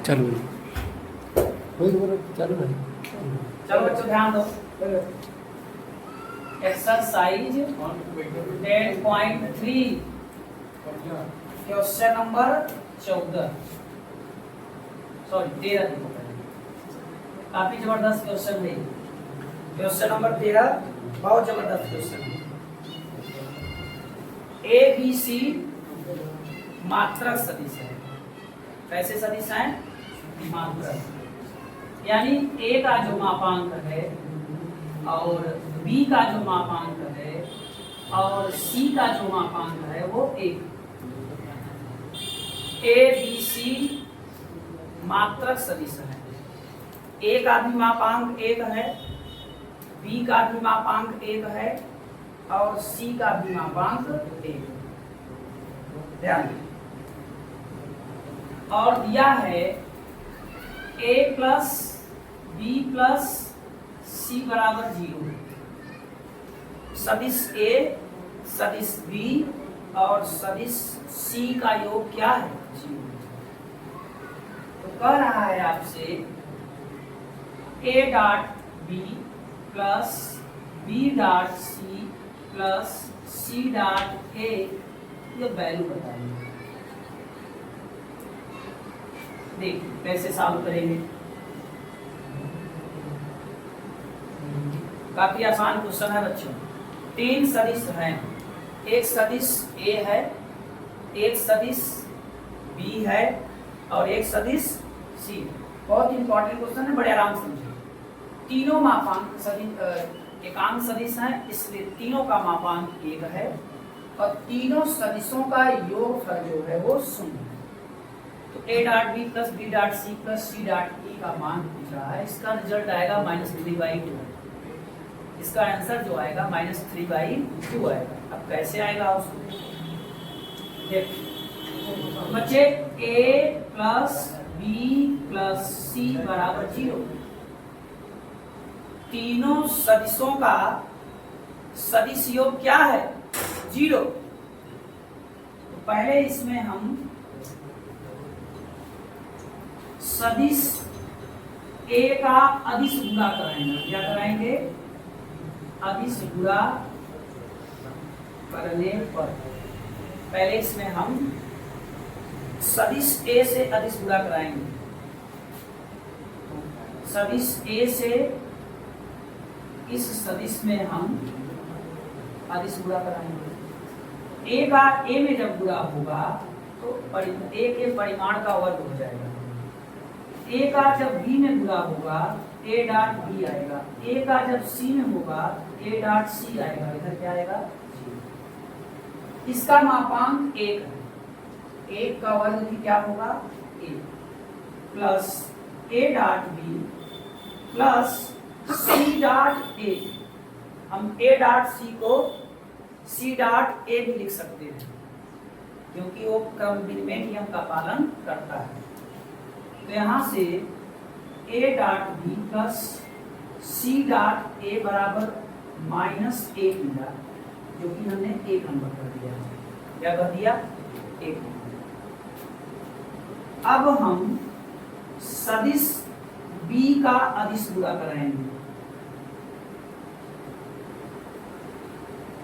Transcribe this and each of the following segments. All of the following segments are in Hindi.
चालू है चालू है। चलो बच्चों ध्यान दो। एक्सरसाइज 10.3 क्वेश्चन नंबर 14 सॉरी 13 देखो पहले। काफी जबरदस्त क्वेश्चन है। क्वेश्चन नंबर 13 बहुत जबरदस्त क्वेश्चन है। ए बी सी मात्रक सदिश है। कैसे सदिश है? मात्रक, यानी ए का जो मापांक है और बी का जो मापांक है और सी का जो मापांक है वो एक। ए बी सी मात्रक सदिश है। ए का भी मापांक एक है, बी का भी मापांक एक है और सी का भी मापांक एक। ध्यान दें। और दिया है a प्लस बी प्लस सी बराबर 0। सदिश a सदिश b और सदिश c का योग क्या है? 0। तो कह रहा है आपसे a dot b plus b dot c plus c dot a ये वैल्यू बताइए। देखिए कैसे सॉल्व करेंगे। काफी आसान क्वेश्चन है बच्चों। 3 सदिश हैं। एक सदिश a है, एक सदिश b है और एक सदिश c। बहुत इंपॉर्टेंट क्वेश्चन है, बड़े आराम से समझिए। तीनों मापांक सदिश एकांक सदिश हैं, इसलिए तीनों का मापांक 1 है और तीनों सदिशों का योगफल जो है वो 0 है। तो a dot b plus b dot c plus c dot e का मान पूछ रहा है। इसका रिजल्ट आएगा -3/2। इसका आंसर जो आएगा -3/2 आएगा। अब कैसे आएगा उसको देखिए बच्चे। a plus b plus c बराबर 0। तीनों सदिशों का सदिश योग क्या है? 0। तो पहले इसमें हम सदिश a का अदिश गुणा कराएंगे। क्या कराएंगे? अदिश गुणा करने पर पहले इसमें हम सदिश a से अदिश गुणा कराएंगे। सदिश a से इस सदिश में हम अदिश गुणा कराएंगे। a का a में जब गुणा होगा तो a के परिमाण का वर्ग हो जाएगा। a का जब b में गुणा होगा a डॉट b आएगा। a का जब c में होगा a डॉट c आएगा। इधर क्या आएगा? इसका मापांक 1 है। 1 का वर्ग भी क्या होगा? 1 plus a dot b plus c dot a। हम a डॉट c को c डॉट a भी लिख सकते हैं क्योंकि वो क्रम विनिमय नियम का पालन करता है। तो यहाँ से a dot b plus c dot a बराबर -1 मिला, जो कि हमने 1 नंबर कर दिया। क्या कर दिया? 1 नंबर। अब हम सदिश b का अदिश गुणा कराएंगे।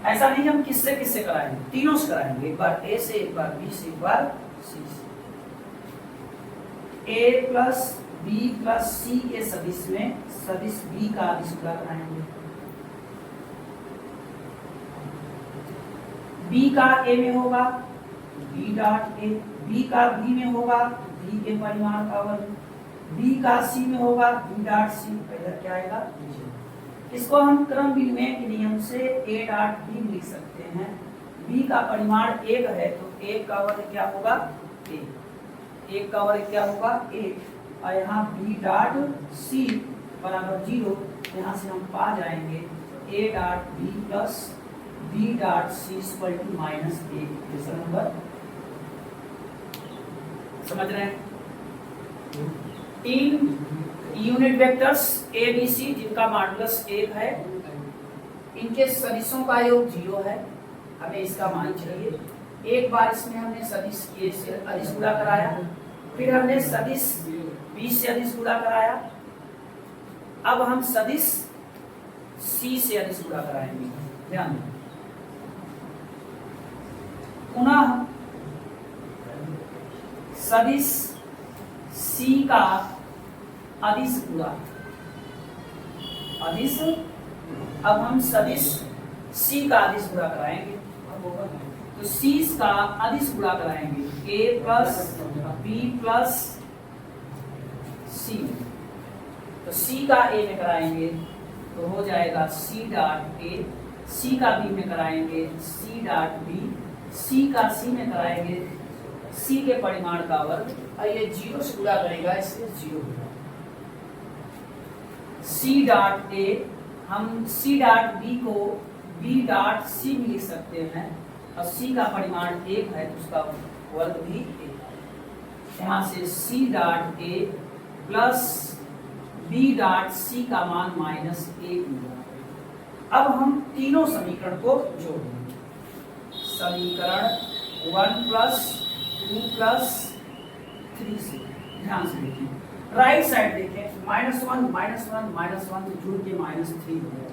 ऐसा नहीं हम किससे किससे कराएंगे, तीनों से कराएंगे। एक बार a से, एक बार b से, एक बार c से। a plus b plus c के सदिश में सदिश b का अदिश गुणा कराएंगे। b का a में होगा b डॉट a, b का b में होगा b के परिमाण का वर्ग, b का c में होगा b डॉट c। इधर क्या आएगा? इसको हम क्रम विनिमय के नियम से a डॉट b लिख सकते हैं। b का परिमाण 1 है तो 1 का वर्ग क्या होगा? 1। 1 का वर्ग क्या होगा? 1। और यहाँ b डॉट c बराबर 0। यहाँ से हम पा जाएंगे a dot b plus b dot c equal to -1। Question number समझ रहे हैं? 3 unit vectors a b c जिनका मॉडुलस 1 है, इनके सदिशों का योग 0 है। हमें इसका मान चाहिए। एक बार इसमें हमने सदिश a से अदिश गुणा कराया, फिर हमने सदिश बी से अदिश गुणा कराया। अब हम सदिश सी से अदिश गुणा कराएंगे, ध्यान दें। पुनः सदिश सी का अदिश गुणा, अदिश, अब हम सदिश सी का अदिश गुणा कराएंगे। तो सी का अदिश गुणा कराएंगे, ए प्लस बी प्लस सी। तो सी का ए में कराएंगे तो हो जाएगा सी डॉट ए, सी का बी में कराएंगे सी डॉट बी, सी का सी में कराएंगे सी के परिमाण का वर्ग, और ये 0 से गुणा करेगा इसलिए 0 होगा। सी डॉट ए, हम सी डॉट बी को बी डॉट सी भी लिख सकते हैं, और सी का परिमाण 1 है तो उसका वर्ग भी 1 है। यहाँ से C dot A plus B dot C का मान -1 होगा। अब हम तीनों समीकरण को जोड़ेंगे। समीकरण 1 प्लस 2 प्लस 3 से ध्यान से देखिए, राइट साइड देखें, -1 -1 तो जुड़ के -3 हो गया।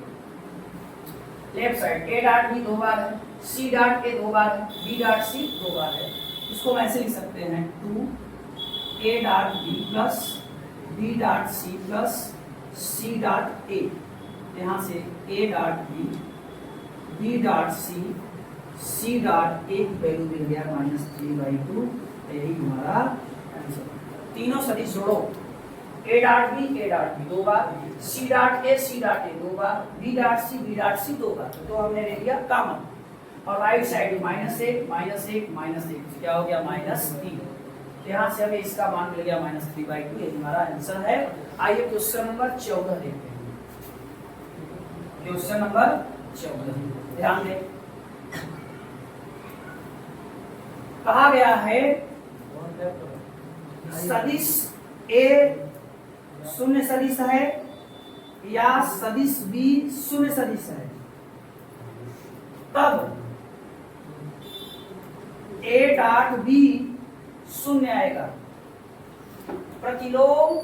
Left side A dot B 2 बार है, सी डॉट ए 2 बार है, बी डॉट सी 2 बार है। इसको ऐसे लिख सकते हैं 2 A dot B plus B dot C plus C dot A. यहाँ से A dot B, B dot C, C dot A की वैल्यू मिल गया -3/2। यही हमारा आंसर। तीनों सदिश जोड़ो, ए डॉट बी 2 बार, सी डॉट ए 2 बार, बी डॉट सी 2 बार। तो हमने ले लिया कॉमन, और राइट साइड -1 क्या हो गया -3। यहाँ से हमें इसका मान मिल गया -3/2। ये हमारा आंसर है। आइए क्वेश्चन नंबर 14 देखते हैं। क्वेश्चन नंबर 14 ध्यान दें, कहा गया है सदिश ए शून्य सदिश है या सदिश बी शून्य सदिश है, तब ए डॉट बी शून्य आएगा। प्रतिलोम,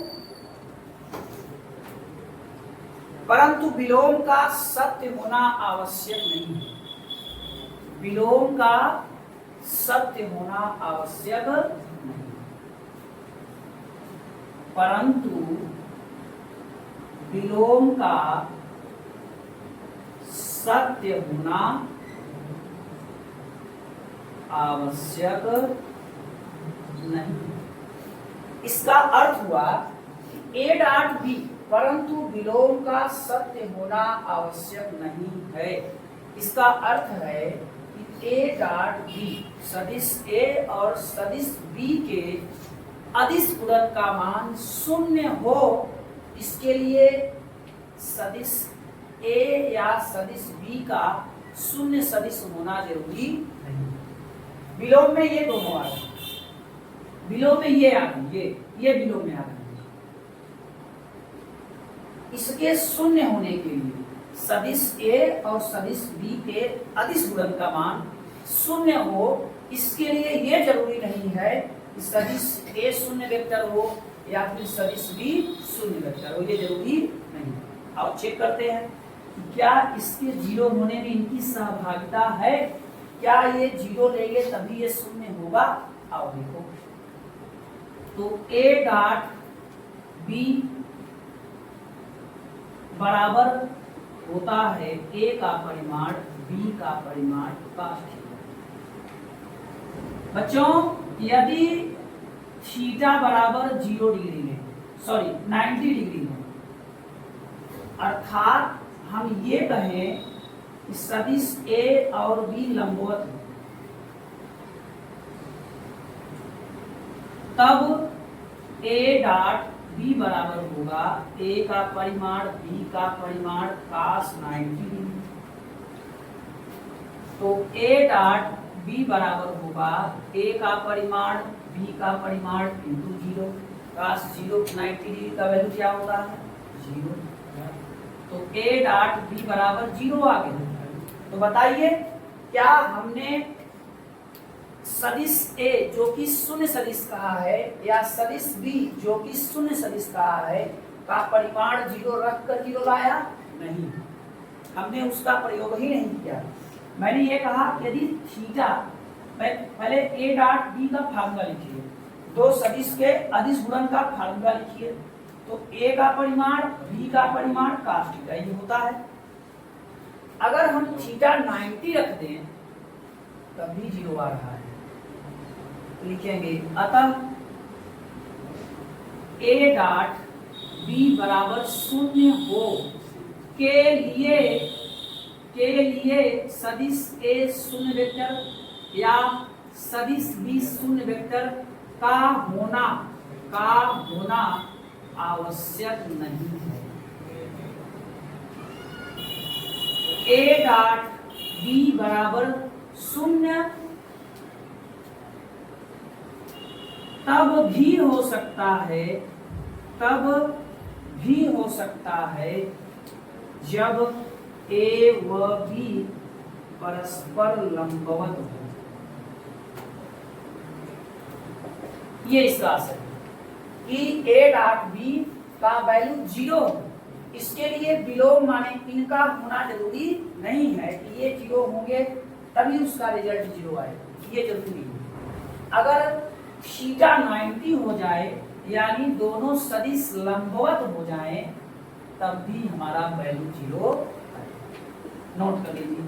परंतु विलोम का सत्य होना आवश्यक नहीं है। विलोम का सत्य होना आवश्यक नहीं, परंतु विलोम का सत्य होना आवश्यक नहीं। इसका अर्थ हुआ ए डॉट बी, परंतु विलोम का सत्य होना आवश्यक नहीं है। इसका अर्थ है कि ए डॉट बी, सदिश ए और सदिश बी के अदिश गुणन का मान 0 हो, इसके लिए सदिश ए या सदिश बी का 0 सदिश होना जरूरी नहीं। विलोम में ये दोनों आ गए, विलोम में ये आ गए, ये विलोम में आ गए। इसके 0 होने के लिए सदिश ए और सदिश बी के अदिश गुणन का मान 0 हो, इसके लिए ये जरूरी नहीं है कि सदिश ए 0 वेक्टर हो या फिर सदिश बी 0 वेक्टर हो, ये जरूरी नहीं। अब चेक करते हैं क्या इसके 0 होने में इनकी सहभागिता है, क्या ये 0 लेंगे तभी ये 0 होगा। आओ देखो, तो ए डॉट बी बराबर होता है ए का परिमाण बी का परिमाण का थीटा। बच्चों यदि थीटा बराबर 0 डिग्री में, सॉरी 90 डिग्री में, अर्थात हम ये कहें कि सदिश ए और बी लंबवत है, तब ए डॉट बी बराबर होगा ए का परिमाण बी का परिमाण cos 90 डिग्री। तो ए डॉट बी बराबर होगा ए का परिमाण बी का परिमाण इंटू 0, cos 0 90 डिग्री का वैल्यू क्या होता है 0। तो ए डॉट बी बराबर 0 आ गया। तो बताइए क्या हमने सदिश ए जो कि शून्य सदिश कहा है या सदिश बी जो कि शून्य सदिश कहा है का परिमाण 0 रख कर 0 लाया नहीं, हमने उसका प्रयोग ही नहीं किया। मैंने ये कहा यदि थीटा, पहले ए डॉट बी का फार्मूला लिखिए, दो सदिश के अदिश गुणन का फार्मूला लिखिए, तो ए का परिमाण बी का परिमाण cos थीटा ये होता है। अगर हम थीटा 90 रख दें तब भी 0 आ रहा है, तो लिखेंगे अतः ए डॉट बी बराबर 0 हो के लिए सदिश ए शून्य वेक्टर या सदिश बी शून्य वेक्टर का होना आवश्यक नहीं है। ए डॉट बी बराबर 0 तब भी हो सकता है जब ए व बी परस्पर लंबवत हो। ये इसका असर है कि ए डॉट बी का वैल्यू 0 हो। इसके लिए विलोम माने इनका होना जरूरी नहीं है कि ये 0 होंगे तभी उसका रिजल्ट 0 आएगा, ये जरूरी है। अगर थीटा 90 हो जाए यानी दोनों सदिश लंबवत हो जाएं तब भी हमारा वैल्यू 0 आएगा। नोट कर लीजिए।